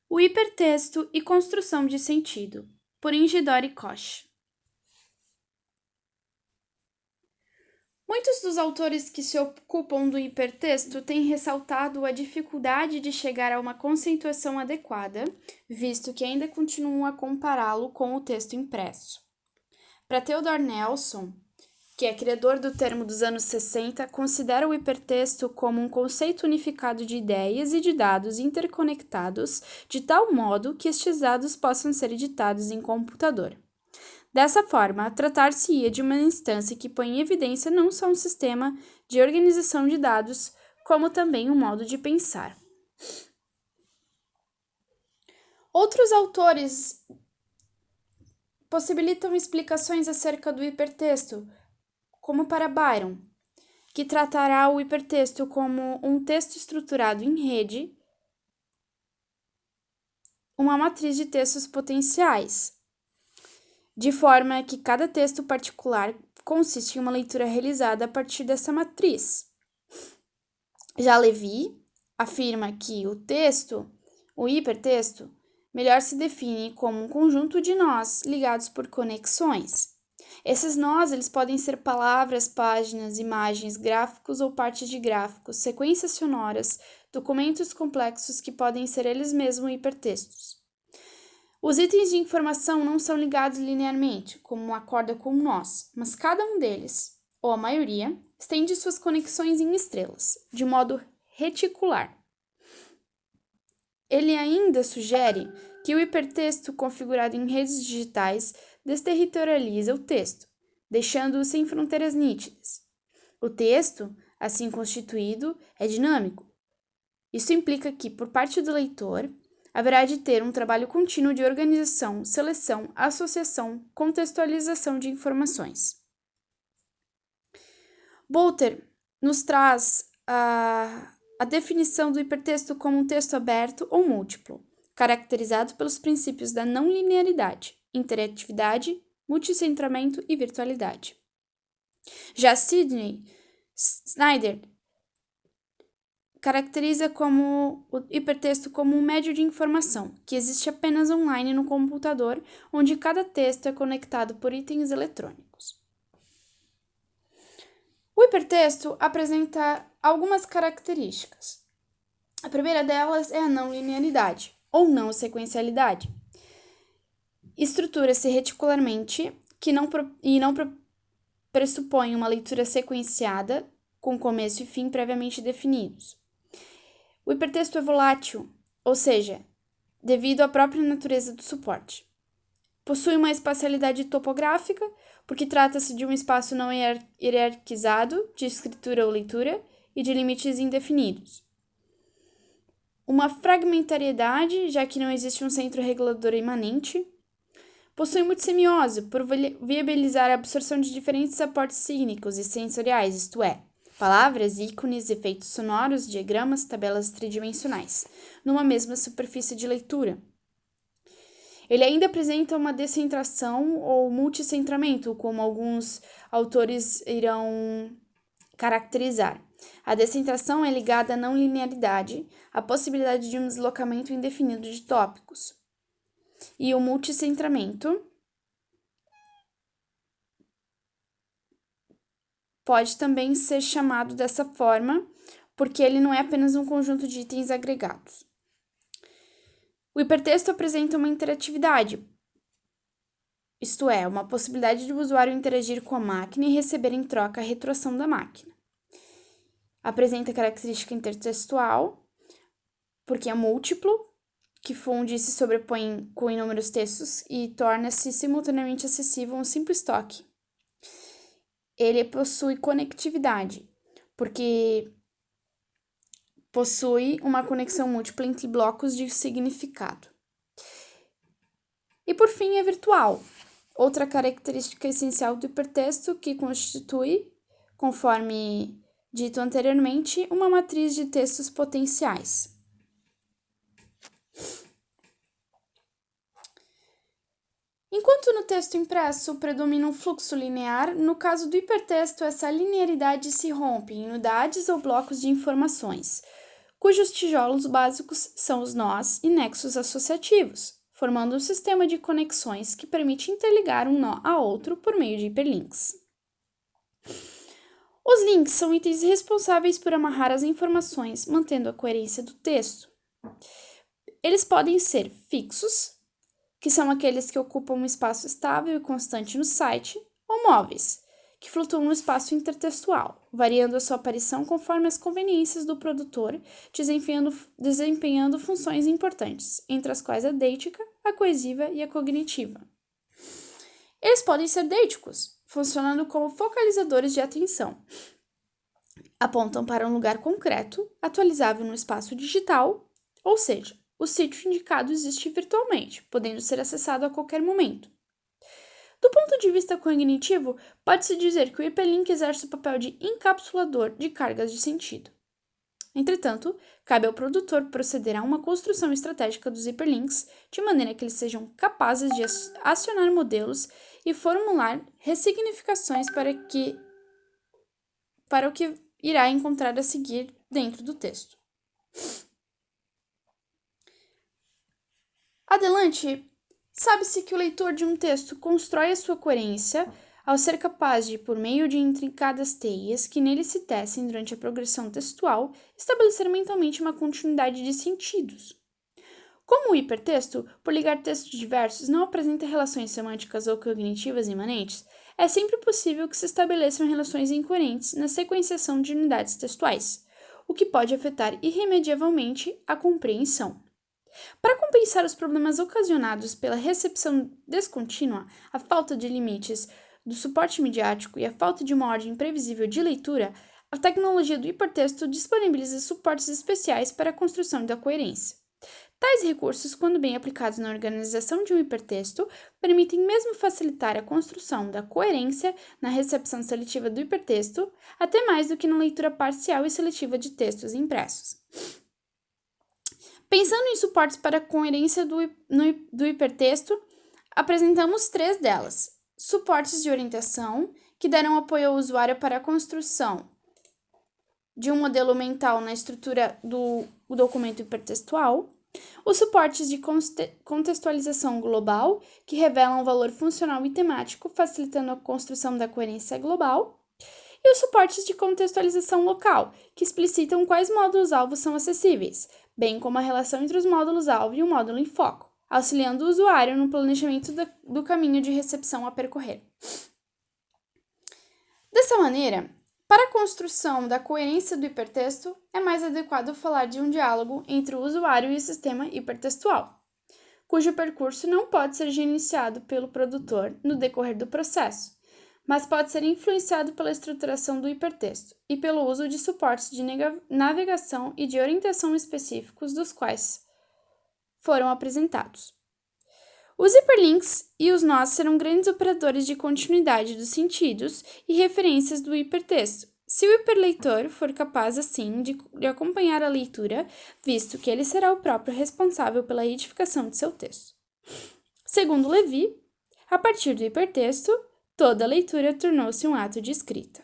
O hipertexto e construção de sentido, por Ingidori Koch. Muitos dos autores que se ocupam do hipertexto têm ressaltado a dificuldade de chegar a uma conceituação adequada, visto que ainda continuam a compará-lo com o texto impresso. Para Theodor Nelson, que é criador do termo dos anos 60, considera o hipertexto como um conceito unificado de ideias e de dados interconectados de tal modo que estes dados possam ser editados em computador. Dessa forma, tratar-se-ia de uma instância que põe em evidência não só um sistema de organização de dados, como também um modo de pensar. Outros autores possibilitam explicações acerca do hipertexto, como para Byron, que tratará o hipertexto como um texto estruturado em rede, uma matriz de textos potenciais, de forma que cada texto particular consiste em uma leitura realizada a partir dessa matriz. Já Levi afirma que o hipertexto, melhor se define como um conjunto de nós ligados por conexões. Esses nós, eles podem ser palavras, páginas, imagens, gráficos ou partes de gráficos, sequências sonoras, documentos complexos que podem ser eles mesmos hipertextos. Os itens de informação não são ligados linearmente, como uma corda com um nós, mas cada um deles, ou a maioria, estende suas conexões em estrelas, de modo reticular. Ele ainda sugere que o hipertexto configurado em redes digitais desterritorializa o texto, deixando-o sem fronteiras nítidas. O texto, assim constituído, é dinâmico. Isso implica que, por parte do leitor, haverá de ter um trabalho contínuo de organização, seleção, associação, contextualização de informações. Bolter nos traz a definição do hipertexto como um texto aberto ou múltiplo, caracterizado pelos princípios da não linearidade, interatividade, multicentramento e virtualidade. Já Sidney Snyder caracteriza o hipertexto como um médio de informação, que existe apenas online no computador, onde cada texto é conectado por itens eletrônicos. O hipertexto apresenta algumas características. A primeira delas é a não linearidade, ou não sequencialidade. Estrutura-se reticularmente e não pressupõe uma leitura sequenciada, com começo e fim previamente definidos. O hipertexto é volátil, ou seja, devido à própria natureza do suporte. Possui uma espacialidade topográfica, porque trata-se de um espaço não hierarquizado de escritura ou leitura e de limites indefinidos. Uma fragmentariedade, já que não existe um centro regulador imanente. Possui multissemiose, por viabilizar a absorção de diferentes aportes cínicos e sensoriais, isto é, palavras, ícones, efeitos sonoros, diagramas, tabelas tridimensionais, numa mesma superfície de leitura. Ele ainda apresenta uma descentração ou multicentramento, como alguns autores irão caracterizar. A descentração é ligada à não linearidade, à possibilidade de um deslocamento indefinido de tópicos. E o multicentramento pode também ser chamado dessa forma, porque ele não é apenas um conjunto de itens agregados. O hipertexto apresenta uma interatividade, isto é, uma possibilidade do usuário interagir com a máquina e receber em troca a retroação da máquina. Apresenta característica intertextual, porque é múltiplo, que funde e se sobrepõe com inúmeros textos e torna-se simultaneamente acessível a um simples toque. Ele possui conectividade, porque possui uma conexão múltipla entre blocos de significado. E por fim, é virtual, outra característica essencial do hipertexto que constitui, conforme dito anteriormente, uma matriz de textos potenciais. Enquanto no texto impresso predomina um fluxo linear, no caso do hipertexto essa linearidade se rompe em unidades ou blocos de informações, cujos tijolos básicos são os nós e nexos associativos, formando um sistema de conexões que permite interligar um nó a outro por meio de hiperlinks. Os links são itens responsáveis por amarrar as informações, mantendo a coerência do texto. Eles podem ser fixos, que são aqueles que ocupam um espaço estável e constante no site, ou móveis, que flutuam no espaço intertextual, variando a sua aparição conforme as conveniências do produtor, desempenhando funções importantes, entre as quais a deítica, a coesiva e a cognitiva. Eles podem ser deíticos, funcionando como focalizadores de atenção. Apontam para um lugar concreto, atualizável no espaço digital, ou seja, o sítio indicado existe virtualmente, podendo ser acessado a qualquer momento. Do ponto de vista cognitivo, pode-se dizer que o hiperlink exerce o papel de encapsulador de cargas de sentido. Entretanto, cabe ao produtor proceder a uma construção estratégica dos hiperlinks, de maneira que eles sejam capazes de acionar modelos e formular ressignificações para o que irá encontrar a seguir dentro do texto. Adelante, sabe-se que o leitor de um texto constrói a sua coerência ao ser capaz de, por meio de intrincadas teias que nele se tecem durante a progressão textual, estabelecer mentalmente uma continuidade de sentidos. Como o hipertexto, por ligar textos diversos, não apresenta relações semânticas ou cognitivas imanentes, é sempre possível que se estabeleçam relações incoerentes na sequenciação de unidades textuais, o que pode afetar irremediavelmente a compreensão. Para compensar os problemas ocasionados pela recepção descontínua, a falta de limites do suporte midiático e a falta de uma ordem previsível de leitura, a tecnologia do hipertexto disponibiliza suportes especiais para a construção da coerência. Tais recursos, quando bem aplicados na organização de um hipertexto, permitem mesmo facilitar a construção da coerência na recepção seletiva do hipertexto, até mais do que na leitura parcial e seletiva de textos impressos. Pensando em suportes para a coerência do hipertexto, apresentamos 3 delas. Suportes de orientação, que darão apoio ao usuário para a construção de um modelo mental na estrutura do documento hipertextual. Os suportes de contextualização global, que revelam o valor funcional e temático, facilitando a construção da coerência global. E os suportes de contextualização local, que explicitam quais módulos-alvo são acessíveis, bem como a relação entre os módulos-alvo e o módulo em foco, auxiliando o usuário no planejamento do caminho de recepção a percorrer. Dessa maneira, para a construção da coerência do hipertexto, é mais adequado falar de um diálogo entre o usuário e o sistema hipertextual, cujo percurso não pode ser gerenciado pelo produtor no decorrer do processo, mas pode ser influenciado pela estruturação do hipertexto e pelo uso de suportes de navegação e de orientação específicos dos quais foram apresentados. Os hiperlinks e os nós serão grandes operadores de continuidade dos sentidos e referências do hipertexto, se o hiperleitor for capaz, assim, de acompanhar a leitura, visto que ele será o próprio responsável pela edificação de seu texto. Segundo Levi, a partir do hipertexto, toda leitura tornou-se um ato de escrita.